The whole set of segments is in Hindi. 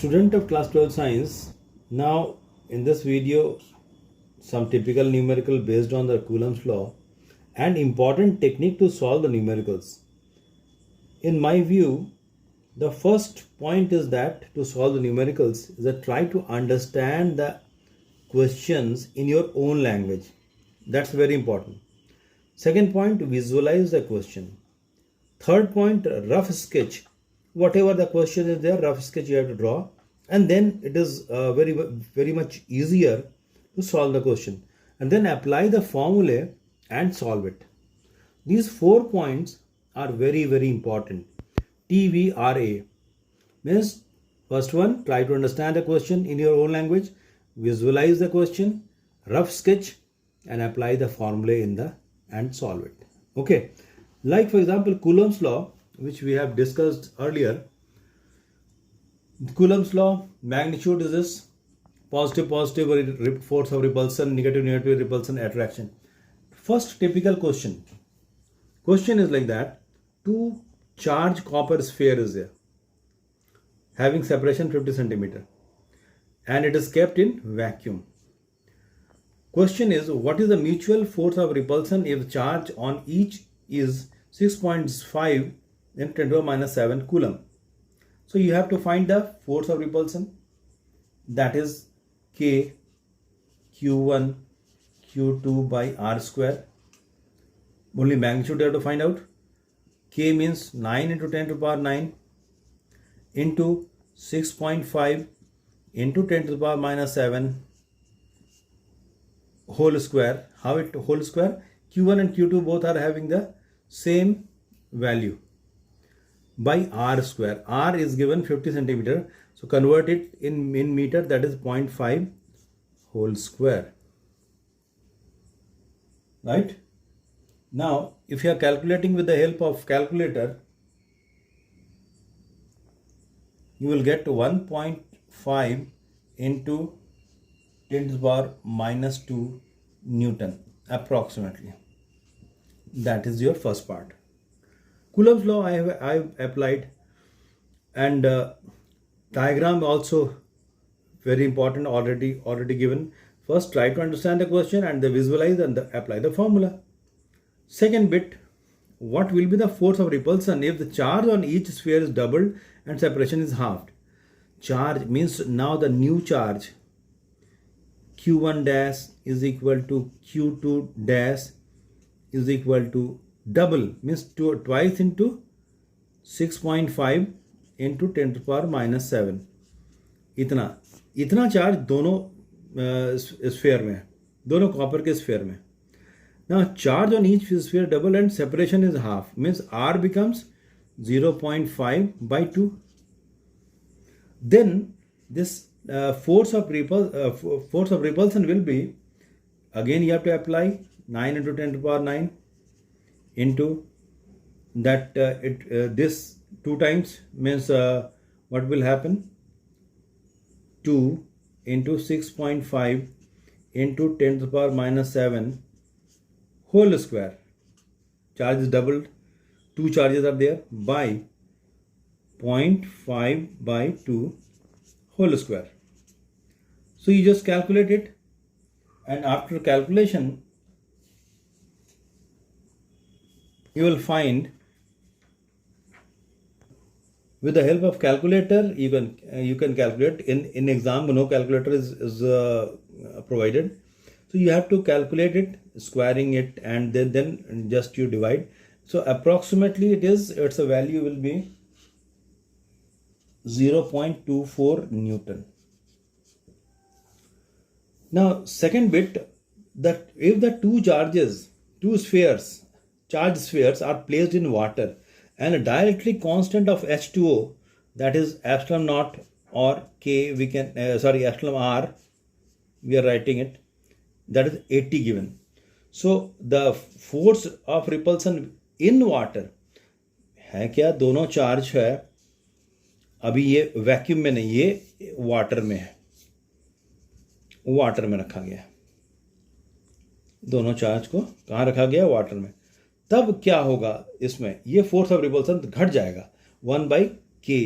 Student of class 12 science, now in this video some typical numerical based on the Coulomb's law and important technique to solve the numericals. In my view, the first point is that to solve the numericals is that try to understand the questions in your own language. That's very important. Second point, visualize the question. Third point, rough sketch. Whatever the question is there, rough sketch you have to draw, and then it is very much easier to solve the question. And then apply the formula and solve it. These 4 points are very important. TVRA means first one, try to understand the question in your own language, visualize the question, rough sketch, and apply the formula in the and solve it. Okay, like for example Coulomb's law, which we have discussed earlier. Coulomb's law, magnitude is this: positive force of repulsion, negative repulsion, attraction. First typical question is like that: 2 charged copper sphere is there having separation 50 centimeter and it is kept in vacuum. Question is, what is the mutual force of repulsion if the charge on each is 6.5 in 10 to the minus 7 coulomb? So you have to find the force of repulsion, that is K Q1 Q2 by R square. Only magnitude you have to find out. K means 9 into 10 to the power 9 into 6.5 into 10 to the power minus 7 whole square. How it whole square? Q1 and Q2 both are having the same value by R square. R is given 50 centimeter. So convert it in meter, that is 0.5 whole square. Right? Now, if you are calculating with the help of calculator, you will get 1.5 into 10 to the power minus 2 Newton approximately. That is your first part. Coulomb's law I have applied, and diagram also very important, already given. First, try to understand the question and visualize and apply the formula. Second bit, what will be the force of repulsion if the charge on each sphere is doubled and separation is halved? Charge means now the new charge Q1 dash is equal to Q2 dash is equal to double, means twice into 6.5 into 10 to the power minus 7. इतना चार्ज दोनों स्फीयर में, दोनों कॉपर के स्फीयर में. Now charge on each sphere double and separation is half, means R becomes 0.5 by 2. Then this force of repulsion will be, again you have to apply 9 into 10 to the power 9 into that this 2 times means what will happen? 2 into 6.5 into 10 to the power minus 7 whole square. Charge is doubled, 2 charges are there, by 0.5 by 2 whole square. So you just calculate it, and after calculation you will find, with the help of calculator you can calculate. In exam no calculator is provided, so you have to calculate it, squaring it, and then just you divide. So approximately its a value will be 0.24 Newton. Now second bit, that if the charged spheres are placed in water and a directly constant of H2O, that is epsilon naught or K, we can epsilon R, we are writing it, that is 80 given. So the force of repulsion in water है क्या, दोनों चार्ज है, अभी ये वैक्यूम में नहीं, ये वाटर में है, वाटर में रखा गया, दोनों चार्ज को कहाँ रखा गया? वाटर में. तब क्या होगा इसमें? ये फोर्स ऑफ रिपल्सन घट जाएगा 1/k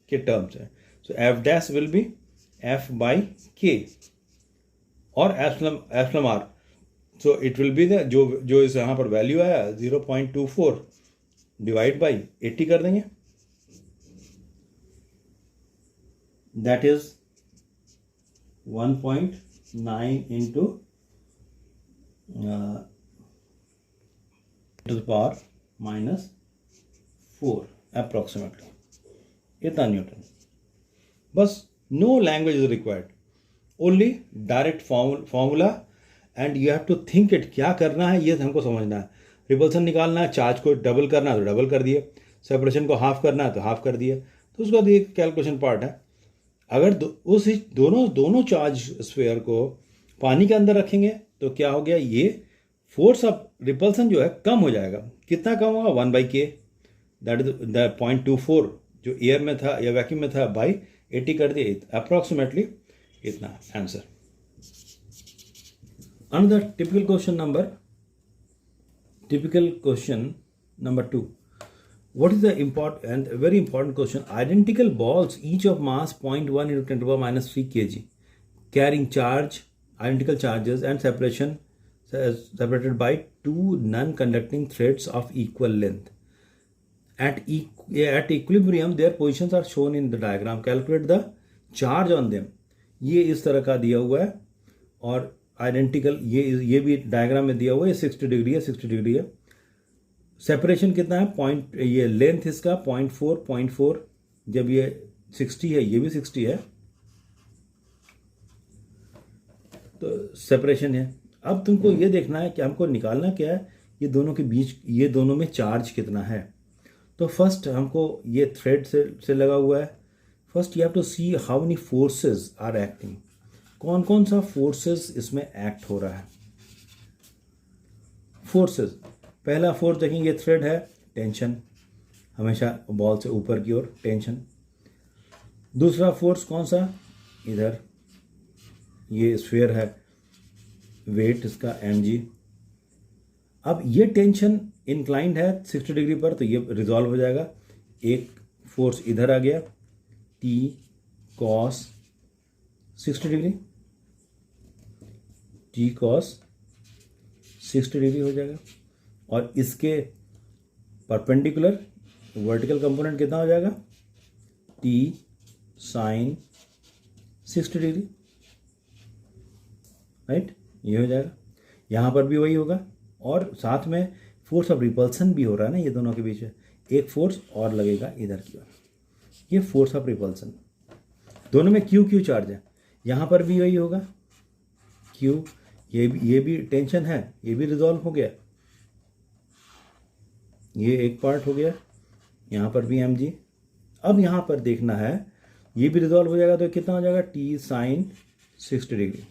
के टर्म्स है. So f dash will be f by k or epsilon r. So it will be the जो इस यहाँ पर वैल्यू आया 0.24 डिवाइड बाई 80 कर देंगे, that is 1.9 into to the power -4 approximately, इतना न्यूटन. बस no language is required, only direct formula and you have to think it. क्या करना है ये हमको समझना है. रिपल्सन निकालना है, चार्ज को डबल करना है तो डबल कर दिए, सेपरेशन को हाफ करना है तो हाफ कर दिए. तो उसका ये कैलकुलेशन पार्ट है. अगर उस दोनों चार्ज स्फीयर को पानी के अंदर रखेंगे तो क्या हो गया, ये फोर्स ऑफ रिपल्सन जो है कम हो जाएगा. कितना कम होगा, 1/k, दैट इज द 0.24 जो एयर में था या वैक्यूम में था बाई 80 कर दिए, अप्रॉक्सीमेटली इतना answer. Another typical question number 2. What is the important, very important question? Identical balls, each of mass 0.1 into 10 to the power -3 kg, carrying identical charges and separated by two non-conducting threads of equal length. At equilibrium, their positions are shown in the diagram. Calculate the charge on them. ये इस तरह का दिया हुआ है और आइडेंटिकल ये भी डायग्राम में दिया हुआ है. 60 डिग्री है, 60 डिग्री है. सेपरेशन कितना है, ये लेंथ इसका 0.4. जब ये 60 है, ये भी 60 है, तो सेपरेशन है. अब तुमको ये देखना है कि हमको निकालना क्या है, ये दोनों के बीच, ये दोनों में चार्ज कितना है. तो फर्स्ट हमको ये थ्रेड से लगा हुआ है. First you have to see how many forces are acting. कौन कौन सा फोर्सेस इसमें एक्ट हो रहा है. फोर्सेस, पहला फोर्स देखेंगे, ये थ्रेड है, टेंशन, हमेशा बॉल से ऊपर की ओर टेंशन. दूसरा फोर्स कौन सा, इधर ये स्फीयर है, वेट इसका mg. अब ये टेंशन इंक्लाइंड है 60 डिग्री पर, तो ये रिजॉल्व हो जाएगा. एक फोर्स इधर आ गया, t cos 60 degree, t cos 60 degree हो जाएगा. और इसके परपेंडिकुलर वर्टिकल कंपोनेंट कितना हो जाएगा, t sin 60 डिग्री, राइट. ये हो जाएगा. यहाँ पर भी वही होगा. और साथ में फोर्स ऑफ रिपल्सन भी हो रहा है ना ये दोनों के बीच में, एक फोर्स और लगेगा इधर की ओर, ये फोर्स ऑफ रिपल्सन. दोनों में क्यू चार्ज है. यहाँ पर भी वही होगा, क्यू, ये भी टेंशन है, ये भी रिजॉल्व हो गया, ये एक पार्ट हो गया. यहाँ पर भी mg. अब यहाँ पर देखना है, ये भी रिजॉल्व हो जाएगा तो कितना हो जाएगा, t sin 60 डिग्री.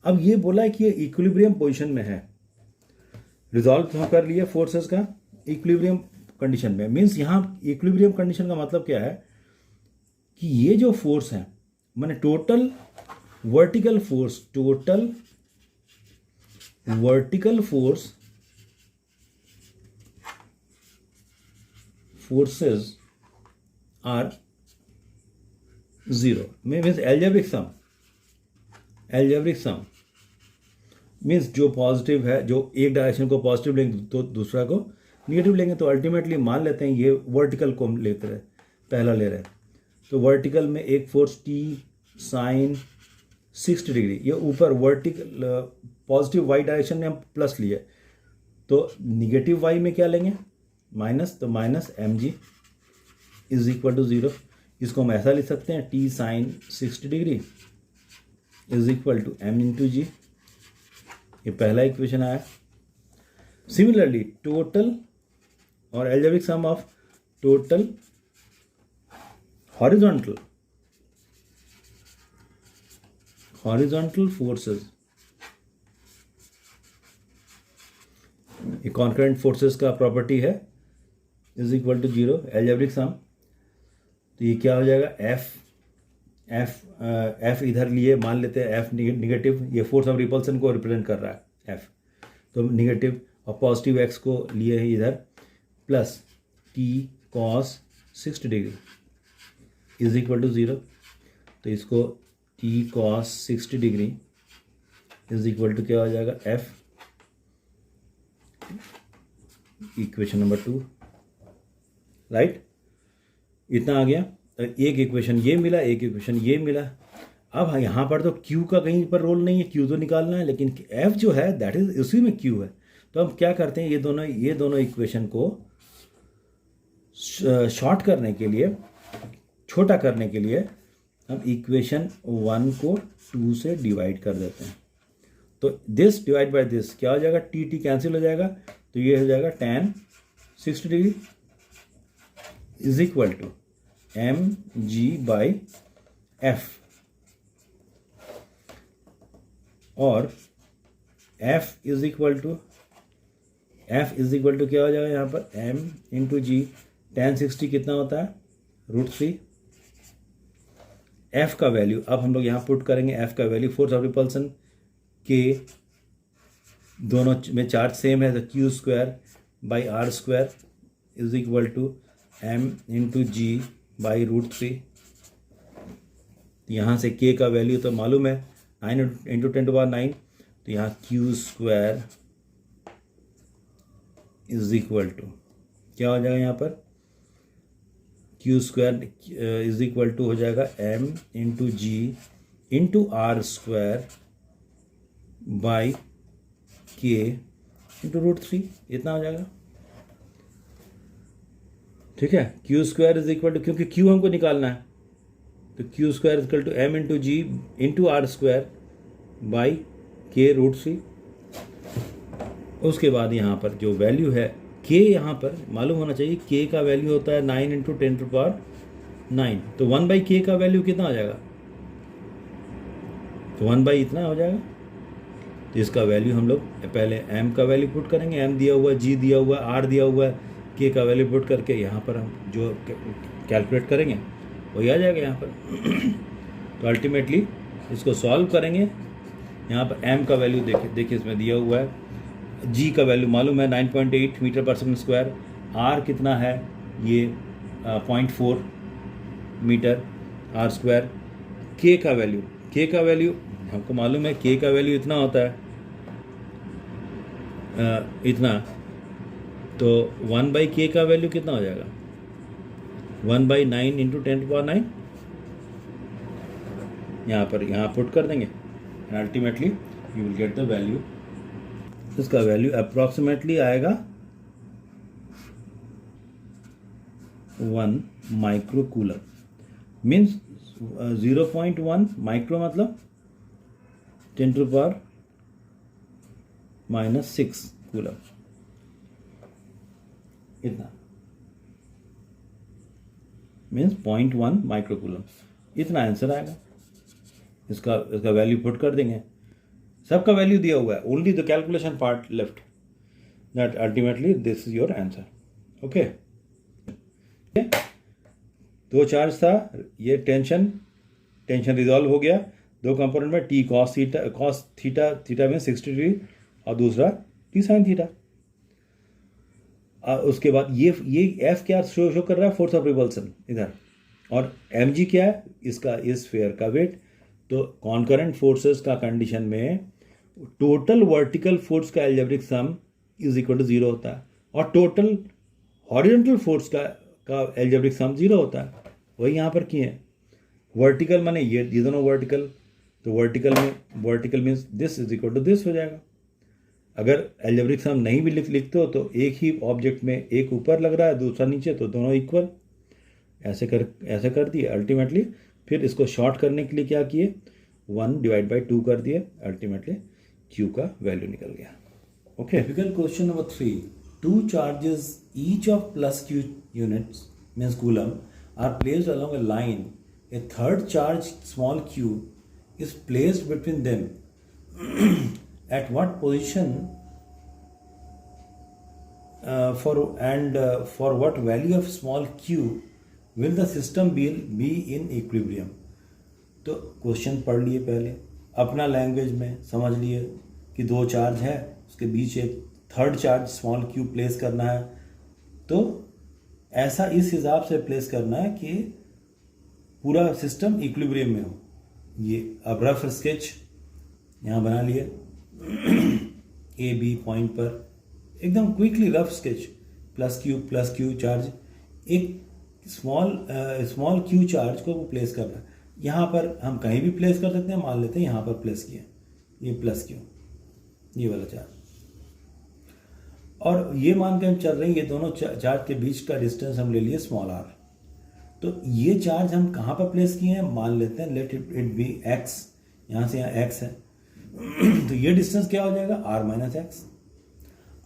अब ये बोला है कि ये इक्विलिब्रियम पोजीशन में है. रिजॉल्व तो कर लिए फोर्सेस का इक्विलिब्रियम कंडीशन में. मीन्स यहाँ इक्विलिब्रियम कंडीशन का मतलब क्या है कि ये जो फोर्स है, माने total vertical forces are 0. Means algebraic sum means जो पॉजिटिव है, जो एक डायरेक्शन को पॉजिटिव लेंगे तो दूसरा को निगेटिव लेंगे. तो अल्टीमेटली मान लेते हैं ये वर्टिकल को हम लेते रहे, पहला ले रहे हैं. तो वर्टिकल में एक फोर्स t sin 60 डिग्री, ये ऊपर वर्टिकल पॉजिटिव y डायरेक्शन में हम प्लस लिए, तो निगेटिव y में क्या लेंगे, माइनस. तो minus mg is equal to 0. इसको हम ऐसा लिख सकते हैं, t sin 60 degree is equal to m into g. ये पहला इक्वेशन आया. सिमिलरली टोटल और algebraic sum of total horizontal forces, ये कॉन्करेंट फोर्सेस का प्रॉपर्टी है, is equal to 0. Algebraic sum, तो ये क्या हो जाएगा, एफ इधर लिए, मान लेते हैं एफ निगेटिव, ये फोर्स ऑफ रिपल्सन को रिप्रेजेंट कर रहा है एफ, तो निगेटिव, और पॉजिटिव एक्स को लिए है इधर, plus t cos 60 degree. Is equal to 0, तो इसको T cos 60 degree is equal to क्या हो जाएगा, एफ, इक्वेशन नंबर 2, राइट। इतना आ गया। एक इक्वेशन ये मिला, एक इक्वेशन ये मिला। अब यहाँ पर तो Q का कहीं पर रोल नहीं है, Q तो निकालना है, लेकिन F जो है दैट इज उसी में Q है। तो हम क्या करते हैं, ये दोनों इक्वेशन को शॉर्ट करने के लिए, छोटा करने के लिए हम इक्वेशन 1 को 2 से डिवाइड कर देते हैं। तो दिस डिवाइड बाय दिस क्या हो जाएगा, टी टी कैंसिल हो जाएगा, तो ये हो जाएगा tan 60 degree is equal to M G by F, और f इज इक्वल टू क्या हो जाएगा यहाँ पर, m इंटू जी, tan 60 कितना होता है, √3। f का वैल्यू अब हम लोग यहाँ पुट करेंगे, f का वैल्यू फोर्स ऑफ रिपल्सन के दोनों में चार्ज सेम है, तो Q square by R square is equal to m into G by √3। यहाँ से k का वैल्यू तो मालूम है, 9 इंटू 10⁹, तो यहाँ Q square is equal to क्या हो जाएगा, यहाँ पर Q square is equal to हो जाएगा m into G into R square by K into √3, इतना हो जाएगा। ठीक है, Q square is equal to, क्योंकि क्यू हमको निकालना है, तो Q square is equal to m into G into R square by K √3। उसके बाद यहाँ पर जो वैल्यू है k, यहाँ पर मालूम होना चाहिए k का वैल्यू होता है 9 इंटू 10⁹, तो 1/k का वैल्यू कितना हो जाएगा, तो 1/ इतना हो जाएगा। तो इसका वैल्यू हम लोग पहले m का वैल्यू पुट करेंगे, m दिया हुआ है, g दिया हुआ है, r दिया हुआ है, k का वैल्यू पुट करके यहाँ पर हम जो कैलकुलेट करेंगे वही आ जाएगा यहाँ पर। तो अल्टीमेटली इसको सॉल्व करेंगे, यहाँ पर m का वैल्यू देखिए इसमें दिया हुआ है, g का वैल्यू मालूम है 9.8 मीटर पर सेकंड स्क्वायर, r कितना है ये 0.4 मीटर r स्क्वायर, k का वैल्यू हमको मालूम है, k का वैल्यू इतना होता है, इतना, तो 1/k का वैल्यू कितना हो जाएगा, 1/9 इंटू 10⁹, यहाँ पुट कर देंगे, and ultimately you will get the value. इसका वैल्यू अप्रॉक्सीमेटली आएगा 1 माइक्रोकूलम, मीन्स 0.1 माइक्रो मतलब 10⁻⁻6 कूलम, इतना मीन्स 0.1 माइक्रोकूलम, इतना आंसर आएगा। इसका वैल्यू पुट कर देंगे, सबका वैल्यू दिया हुआ है, only the calculation part left, that ultimately this is your answer. Okay, दो चार्ज था, ये टेंशन रिजॉल्व हो गया, दो कंपोनेंट में, टी कॉस थीटा में 60 डिग्री और दूसरा टी साइन थीटा। उसके बाद ये एफ क्या शो कर रहा है, फोर्स ऑफ रिपल्सन इधर, और एम जी क्या है, इसका इस स्फीयर का वेट। तो कॉन्करेंट फोर्सेस का कंडीशन में टोटल वर्टिकल फोर्स का algebraic sum is equal to 0 होता है, और टोटल हॉरिजॉन्टल फोर्स का एल्जेब्रिक सम 0 होता है। वही यहाँ पर किए, वर्टिकल माने ये दोनों वर्टिकल, तो vertical means this is equal to this हो जाएगा। अगर एल्जेब्रिक सम नहीं भी लिखते हो तो एक ही ऑब्जेक्ट में एक ऊपर लग रहा है दूसरा नीचे, तो दोनों इक्वल, ऐसे कर दिए। अल्टीमेटली फिर इसको शॉर्ट करने के लिए क्या किए, 1/2 कर दिए, अल्टीमेटली Q का वैल्यू निकल गया। Okay, question number 3, 2 charges each of plus Q units means coulomb are placed along a line. A third charge small q is placed between them. At what position for what value of small q will the system be in equilibrium? तो क्वेश्चन पढ़ लिए पहले, अपना लैंग्वेज में समझ लिए कि दो चार्ज है, उसके बीच एक third charge small Q place करना है। तो ऐसा इस हिसाब से प्लेस करना है कि पूरा सिस्टम इक्विलिब्रियम में हो। ये अब रफ स्केच यहाँ बना लिए ए बी पॉइंट पर, एकदम quickly rough sketch, plus Q charge, एक स्मॉल क्यू चार्ज को वो प्लेस कर रहा है। यहाँ पर हम कहीं भी प्लेस कर सकते हैं, मान लेते हैं यहाँ पर प्लेस किया, ये प्लस क्यू, ये वाला चार्ज, और ये मान के हम चल रहे हैं ये दोनों चार्ज के बीच का डिस्टेंस हम ले लिए स्मॉल आर। तो ये चार्ज हम कहाँ पर प्लेस किए हैं, मान लेते हैं लेट इट बी एक्स, यहाँ से यहाँ एक्स है तो ये डिस्टेंस क्या हो जाएगा, आर माइनस एक्स।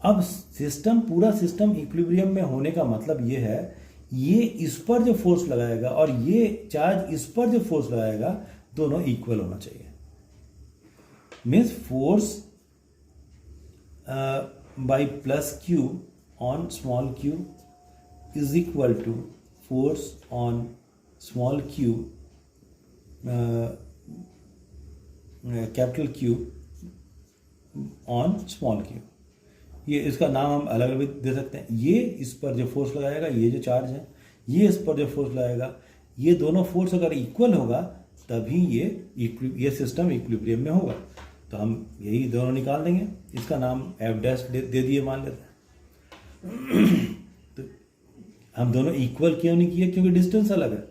अब सिस्टम, पूरा सिस्टम इक्विलिब्रियम में होने का मतलब ये है, ये इस पर जो फोर्स लगाएगा और ये चार्ज इस पर जो फोर्स लगाएगा, दोनों इक्वल होना चाहिए। Means force by plus q on small q is equal to force on small q capital Q on small q। ये इसका नाम हम अलग अलग दे सकते हैं। ये इस पर जो फोर्स लगाएगा, ये जो चार्ज है, ये इस पर जो फोर्स लगाएगा, ये दोनों फोर्स अगर इक्वल होगा तभी ये सिस्टम इक्विलिब्रियम में होगा। तो हम यही दोनों निकाल देंगे, इसका नाम एफ डैश दे दिए, मान लेते हैं तो हम दोनों इक्वल क्यों नहीं किए, क्योंकि डिस्टेंस अलग है।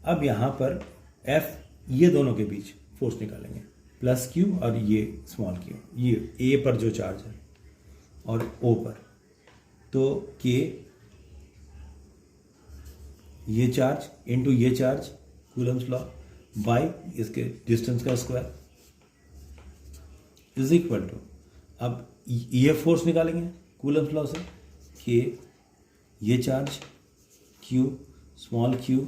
अब यहाँ पर एफ, ये दोनों के बीच फोर्स निकालेंगे, प्लस क्यू और ये स्मॉल क्यू, ये ए पर जो चार्ज है और ओ पर, तो के ये चार्ज इनटू ये चार्ज, कूलम्स लॉ, बाई इसके डिस्टेंस का स्क्वायर इज इक्वल टू, अब ये फोर्स निकालेंगे कूलम्स लॉ से, के ये charge Q small Q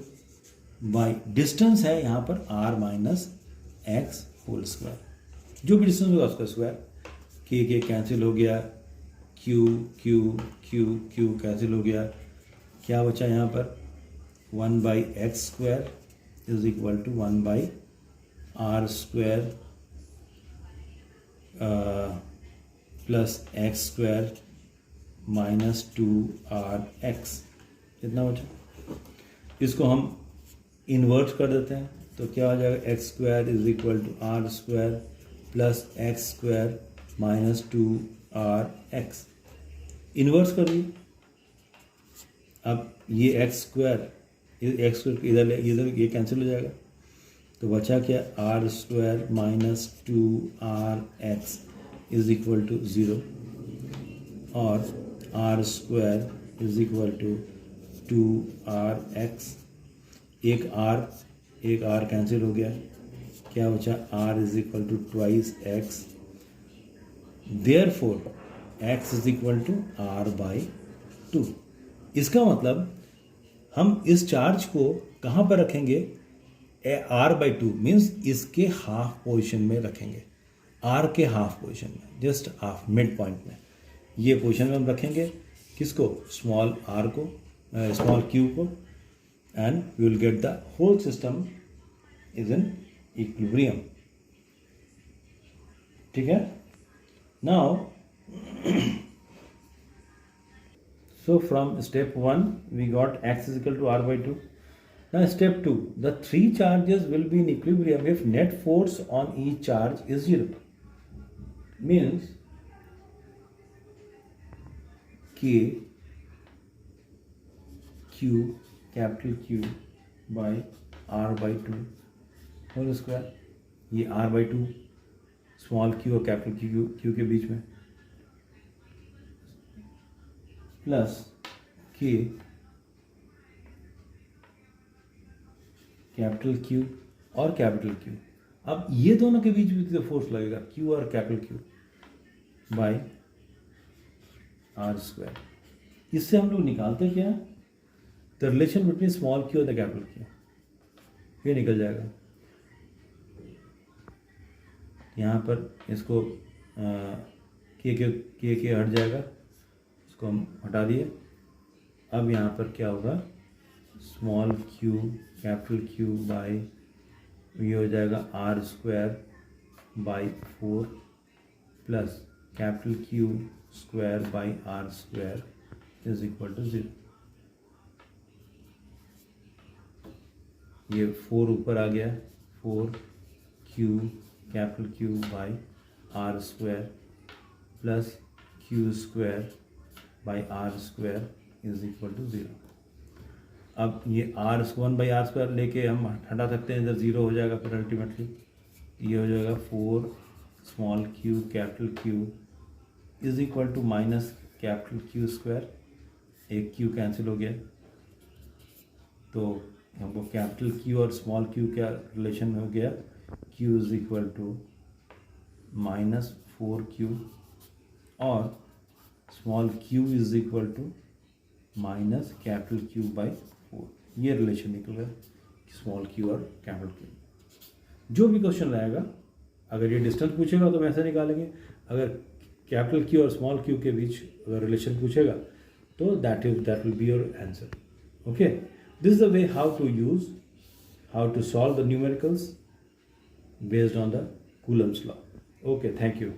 by distance है यहाँ पर R minus X whole square, जो भी डिस्टेंस होगा उसका स्क्वायर। के कैंसिल हो गया, Q Q Q Q cancel हो गया, क्या बचा यहाँ पर, 1/x square is equal to 1/r square plus X square minus 2rx, इतना बचा। इसको हम इन्वर्ट कर देते हैं तो क्या हो जाएगा, X square is equal to R square plus X square minus 2rx। Inverse कर दिए, अब ये एक्स स्क्वायर इधर ये कैंसिल हो जाएगा, तो बचा क्या, R square minus 2rx is equal to 0 और R square is equal to 2rx। एक आर कैंसिल हो गया, क्या बचा, R is equal to twice X, therefore X is equal to r/2। इसका मतलब हम इस चार्ज को कहाँ पर रखेंगे, r/2 मीन्स इसके हाफ पोजीशन में रखेंगे, r के हाफ पोजीशन में, जस्ट हाफ मिड पॉइंट में, ये पोजीशन में हम रखेंगे किसको, स्मॉल r को, स्मॉल q को, and we will get the whole system is in equilibrium. ठीक है, now so from step 1 we got x is equal to r/2. Now step 2, the three charges will be in equilibrium if net force on each charge is 0. Means k q capital Q by r/2 whole square, ये r/2 स्मॉल q और कैपिटल Q के बीच में, प्लस के कैपिटल Q और कैपिटल Q। अब ये दोनों के बीच भी फोर्स लगेगा, Q और capital Q by R square. इससे हम लोग निकालते क्या, the relation between small q और द कैपिटल Q, ये निकल जाएगा। यहाँ पर इसको के हट जाएगा, इसको हम हटा दिए। अब यहाँ पर क्या होगा, small q capital Q by, ये हो जाएगा R square by 4 plus capital Q square by R square is equal to 0। ये 4 ऊपर आ गया, 4 capital Q by R square plus Q square by R square is equal to 0। अब ये R1 बाई आर स्क्वायर लेके हम हटा सकते हैं, इधर 0 हो जाएगा फिर अल्टीमेटली। ये हो जाएगा 4 small q capital Q is equal to minus capital Q square, एक Q कैंसिल हो गया, तो हमको कैपिटल Q और स्मॉल q का रिलेशन हो गया, Q is equal to minus 4Q और small q is equal to minus capital Q by 4। ये रिलेशन निकल गया स्मॉल q और कैपिटल Q। जो भी क्वेश्चन रहेगा, अगर ये डिस्टेंस पूछेगा तो वैसे निकालेंगे, अगर कैपिटल Q और स्मॉल q के बीच अगर रिलेशन पूछेगा तो that will be your answer. Okay, this is the way how to solve the numericals based on the Coulomb's law. Okay, thank you.